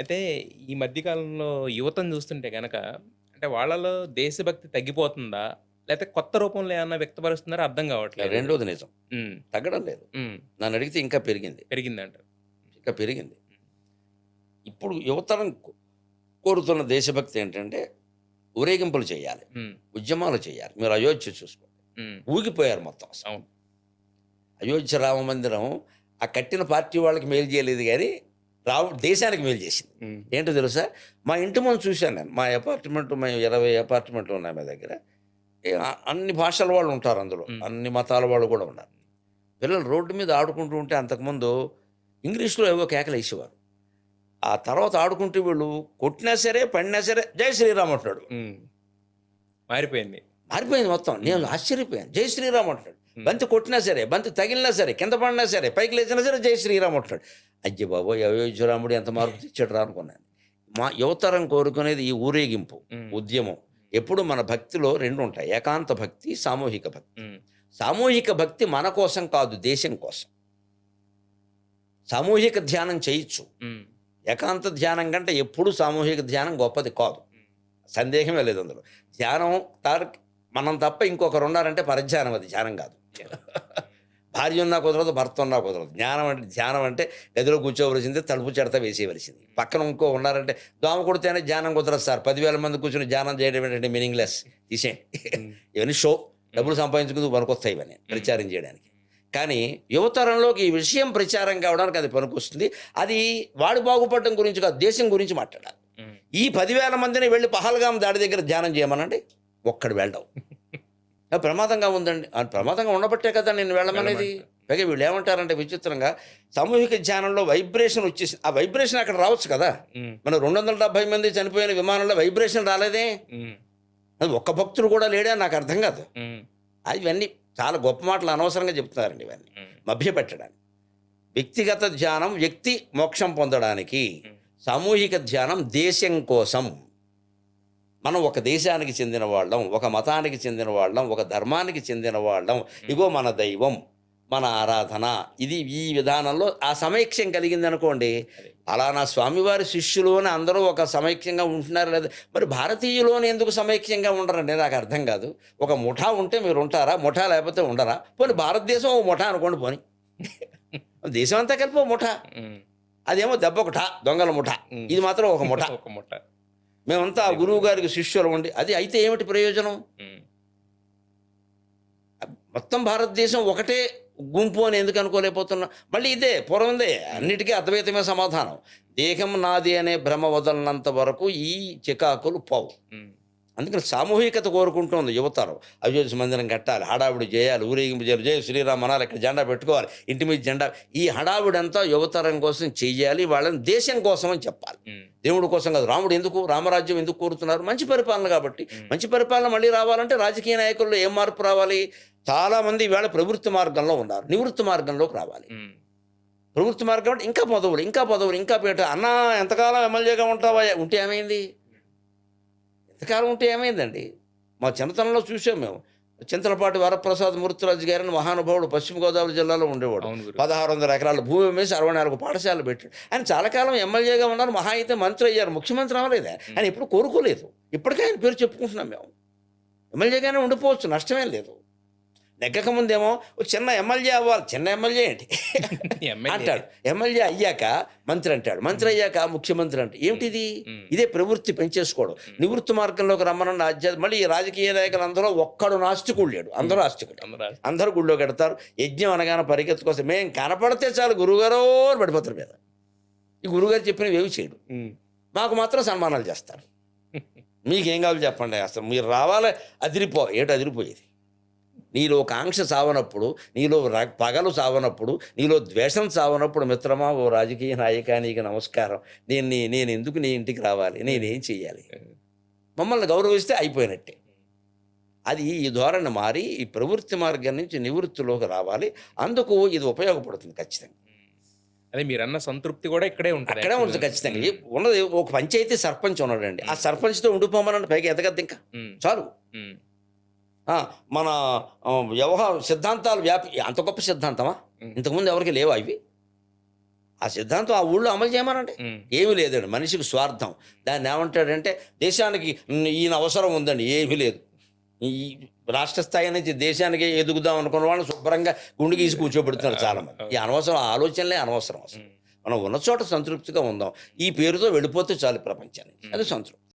అయితే ఈ మధ్య కాలంలో యువతను చూస్తుంటే గనక అంటే వాళ్ళలో దేశభక్తి తగ్గిపోతుందా? లేతే కొత్త రూపంలో ఏమన్నా వ్యక్తపరుస్తున్నారో అర్థం కావట్లేదు. రెండోది నిజం. హ్మ్. తగ్గడం లేదు. హ్మ్. నన్నడిగితే ఇంకా పెరిగింది. పెరిగిందంటారు. ఇంకా పెరిగింది. ఇప్పుడు యువతరం కోరుతున్న దేశభక్తి ఏంటంటే, ఊరేగింపులు చేయాలి. హ్మ్. ఉద్యమాలు చేయాలి. మీరు అయోధ్య చూసుకోండి. హ్మ్. ఊగిపోయారు మొత్తం అసలు. అవును. అయోధ్య రామ మందిరం ఆ కట్టిన పార్టీ వాళ్ళకి మేలు చేయలేదు గానీ, దేశానికి మేలు చేసింది. హ్మ్. ఏంటో తెలుసా? మా ఇంటి ముందు చూశాను నేను. మా అపార్ట్మెంట్ మేము 20 అపార్ట్మెంట్లు ఉన్నాయి మా దగ్గర. అన్ని భాషల వాళ్ళు ఉంటారు అందులో. హ్మ్. అన్ని మతాల వాళ్ళు కూడా ఉన్నారు. పిల్లలు రోడ్డు మీద ఆడుకుంటూ ఉంటే అంతకుముందు ఇంగ్లీష్‌లో ఏవో కేకలేసేవారు. ఆ తర్వాత ఆడుకుంటూ వీళ్ళు కొట్టినా సరే, పడినా సరే జై శ్రీరామ్ అంటున్నాడు. హ్మ్. మారిపోయింది. మారిపోయింది మొత్తం. నేను ఆశ్చర్యపోయాను. జై శ్రీరామ్ అంటున్నాడు. బంతి కొట్టినా సరే, బంతి తగిలినా సరే, కింద పడినా సరే, పైకి లేచినా సరే జై శ్రీరామ్ అంటున్నాడు. అయ్య బాబోయ్! అయోధ్య రాముడు ఎంత మార్పు తెచ్చాడురా అనుకున్నాను. మా యువతరం కోరుకునేది ఈ ఊరేగింపు, హ్మ్. ఉద్యమం. ఎప్పుడు మన భక్తిలో 2 ఉంటాయి. ఏకాంత భక్తి, సామూహిక భక్తి. హ్మ్. సామూహిక భక్తి మన కోసం కాదు, దేశం కోసం. సామూహిక ధ్యానం చేయొచ్చు. హ్మ్. ఏకాంత ధ్యానం కంటే ఎప్పుడూ సామూహిక ధ్యానం గొప్పది కాదు. సందేహమే లేదు అందులో. ధ్యానం మనం తప్ప ఇంకొకరున్నారంటే పరధ్యానం, అది ధ్యానం కాదు. భార్య ఉన్నా కుదరదు, భర్త ఉన్నా కుదరదు. ధ్యానం అంటే గదిలో కూర్చోవలసిందే, తలుపు చెడత వేసేయవలసింది. పక్కన ఇంకో ఉన్నారంటే దోమ కొడితేనే ధ్యానం కుదరదు సార్. 10,000 మంది కూర్చొని ధ్యానం చేయడం ఏంటంటే మీనింగ్‌లెస్. తీసేయండి. ఇవన్నీ షో. డబ్బులు సంపాదించుకుందుకు పనికొస్తాయి ఇవన్నీ ప్రచారం చేయడానికి. కానీ యువతరంలోకి ఈ విషయం ప్రచారం కావడానికి అది పనికొస్తుంది. అది వాడు బాగుపడడం గురించి కాదు, దేశం గురించి మాట్లాడాలి. హ్మ్. ఈ 10,000 మందిని వెళ్ళి పహల్గాం దాడి దగ్గర ధ్యానం చేయమనండి, ఒక్కడు వెళ్ళడం. ప్రమాదంగా ఉందండి. ప్రమాదంగా ఉండబట్టే కదా నేను వెళ్ళమనేది. పైగా వీళ్ళు ఏమంటారంటే విచిత్రంగా, సామూహిక ధ్యానంలో వైబ్రేషన్ వచ్చేసింది. ఆ వైబ్రేషన్ అక్కడ రావచ్చు కదా! హ్మ్. మన 270 మంది చనిపోయిన విమానంలో వైబ్రేషన్ రాలేదే! హ్మ్. అది ఒక్క భక్తుడు కూడా లేడా నాకు అర్థం కాదు. హ్మ్. ఇవన్నీ చాలా గొప్ప మాటలు అనవసరంగా చెప్తున్నారండి ఇవన్నీ. హ్మ్. మభ్యపెట్టడానికి. వ్యక్తిగత ధ్యానం వ్యక్తి మోక్షం పొందడానికి. హ్మ్. సామూహిక ధ్యానం దేశం కోసం. మనం ఒక దేశానికి చెందిన వాళ్ళం, ఒక మతానికి చెందిన వాళ్ళం, ఒక ధర్మానికి చెందిన వాళ్ళం. ఇగో మన దైవం, మన ఆరాధన. ఇది ఈ విధానంలో ఆ సమైక్యం కలిగిందనుకోండి. అదే. అలానా స్వామివారి శిష్యులోనే అందరూ ఒక సమైక్యంగా ఉంటున్నారు లేదా? మరి భారతీయులోనే ఎందుకు సమైక్యంగా ఉండరండి? నాకు అర్థం కాదు. ఒక ముఠా ఉంటే మీరు ఉంటారా? ముఠా లేకపోతే ఉండరా? పోనీ భారతదేశం ఓ ముఠా అనుకోండి పోనీ. దేశం అంతా కలిపి ఓ ముఠా. హ్మ్. అదేమో దెబ్బొకటా, దొంగల ముఠా. హ్మ్. ఇది మాత్రం ఒక ముఠా. ఒక ముఠ. మేమంతా ఆ గురువు గారికి శిష్యులం ఉండి, అది అయితే ఏమిటి ప్రయోజనం? హ్మ్. మొత్తం భారతదేశం ఒకటే గుంపు అని ఎందుకు అనుకోలేకపోతున్నా? మళ్ళీ ఇదే పూర్వందే అన్నిటికీ అద్వైతమే సమాధానం. దేహం నాది అనే భ్రమ వదలనంత వరకు ఈ చికాకులు పోవు. హ్మ్. అందుకని సామూహికత కోరుకుంటోంది యువతరం. అయోధ్య మందిరం కట్టాలి, హడావిడి చేయాలి, ఊరేగింపు చేయాలి, జై శ్రీరామ్ అనాలి, ఇక్కడ జెండా పెట్టుకోవాలి, ఇంటి మీద జెండా. ఈ హడావిడంతా యువతరం కోసం చెయ్యాలి, వాళ్ళని దేశం కోసం అని చెప్పాలి. హ్మ్. దేవుడి కోసం కాదు. రాముడు ఎందుకు, రామరాజ్యం ఎందుకు కోరుతున్నారు? మంచి పరిపాలన కాబట్టి. హ్మ్. మంచి పరిపాలన మళ్ళీ రావాలంటే రాజకీయ నాయకుల్లో ఏం మార్పు రావాలి? చాలామంది ఈవేళ ప్రవృత్తి మార్గంలో ఉన్నారు. నివృత్తి మార్గంలోకి రావాలి. హ్మ్. ప్రవృత్తి మార్గం అంటే ఇంకా పదవులు, ఇంకా పదవులు, ఇంకా పీట. అన్నా ఎంతకాలం ఎమ్మెల్యేగా ఉంటావా? ఉంటే ఏమైంది? ఎంతకాలం ఉంటే ఏమైందండి? మా చిన్నతనంలో చూసాం మేము. చింతలపాటి వరప్రసాద్ మూర్తిరాజు గారని మహానుభావుడు పశ్చిమ గోదావరి జిల్లాలో ఉండేవాడు. అవును గురు. 1600 ఎకరాల భూమి అమ్మేసి 64 పాఠశాలలు పెట్టాడు. ఆయన చాలా కాలం ఎమ్మెల్యేగా ఉన్నారు. మహా అయితే మంత్రి అయ్యారు. ముఖ్యమంత్రి అవ్వలేదే. ఆయన ఎప్పుడు కోరుకోలేదు. ఇప్పటికే ఆయన పేరు చెప్పుకుంటున్నాం మేము. ఎమ్మెల్యేగానే ఉండిపోవచ్చు, నష్టమేం లేదు. నెగ్గక ముందేమో ఓ చిన్న ఎమ్మెల్యే అవ్వాలి. చిన్న ఎమ్మెల్యే ఏంటి ఎమ్మెల్యే. అంటాడు. ఎమ్మెల్యే అయ్యాక మంత్రి అంటాడు. మంత్రి అయ్యాక ముఖ్యమంత్రి అంటే ఏమిటిది? హ్మ్. ఇదే ప్రవృత్తి పెంచేసుకోవడం. నివృత్తి మార్గంలోకి రమ్మనన్న మళ్ళీ ఈ రాజకీయ నాయకులందరూ ఒక్కడు నాస్తికుడు లేడు. అందరూ ఆస్తికుడు. అందరూ అందరూ గుళ్ళో కడతారు. యజ్ఞం అనగానే పరిగెత్తుకొస్తే మేం కనపడితే చాలు గురువుగారో అని పడిపోతారు మీద. ఈ గురువుగారు చెప్పినవి ఏవి చేయడు. హ్మ్. మాకు మాత్రం సన్మానాలు చేస్తారు. మీకేం కావాలి చెప్పండి, అసలు మీరు రావాలి. ఏటి అదిరిపోయేది. నీలో కాంక్ష సావనప్పుడు, నీలో పగలు సావనప్పుడు, నీలో ద్వేషం సావనప్పుడు, మిత్రమా ఓ రాజకీయ నాయకా నీకు నమస్కారం. నేను ఎందుకు నీ ఇంటికి రావాలి? నేనేం చెయ్యాలి? మమ్మల్ని గౌరవిస్తే అయిపోయినట్టే. అది ఈ ధోరణి మారి ఈ ప్రవృత్తి మార్గం నుంచి నివృత్తిలోకి రావాలి. అందుకు ఇది ఉపయోగపడుతుంది ఖచ్చితంగా. అదే మీరన్న సంతృప్తి గూడా ఇక్కడే ఉంటది అక్కడే ఉంటుంది యాక్చువల్‌గా. ఖచ్చితంగా. హ్మ్. ఉన్నది ఒక పంచాయతీ సర్పంచ్ ఉన్నాడండి. ఆ సర్పంచ్‌తో ఉండిపోమనండి, పైగా ఎదగద్దు ఇంకా. హ్మ్. చాలు. హ్మ్. మన సిద్ధాంతాలు అంత గొప్ప సిద్ధాంతమా? హ్మ్. ఇంతకుముందు ఎవరికీ లేవా ఇవి? ఆ సిద్ధాంతం ఆ ఊళ్ళో అమలు చేయమనండి. ఉమ్, ఏమీ లేదండి, మనిషికి స్వార్థం. దాన్ని ఏమంటాడంటే దేశానికి ఈయన అవసరం ఉందండి, ఏమీ లేదు. ఈ రాష్ట్ర స్థాయి నుంచి దేశానికి ఎదుగుదాం అనుకున్న వాళ్ళని శుభ్రంగా గుండు గీసి కూర్చోబెడుతున్నారు చాలామంది. ఈ అనవసరం ఆలోచనలే అనవసరం అసలు. ఉమ్. మనం ఉన్న చోట సంతృప్తిగా ఉందాం, ఈ పేరుతో వెళ్ళిపోతే చాలు ప్రపంచానికి, అది సంతృప్తి.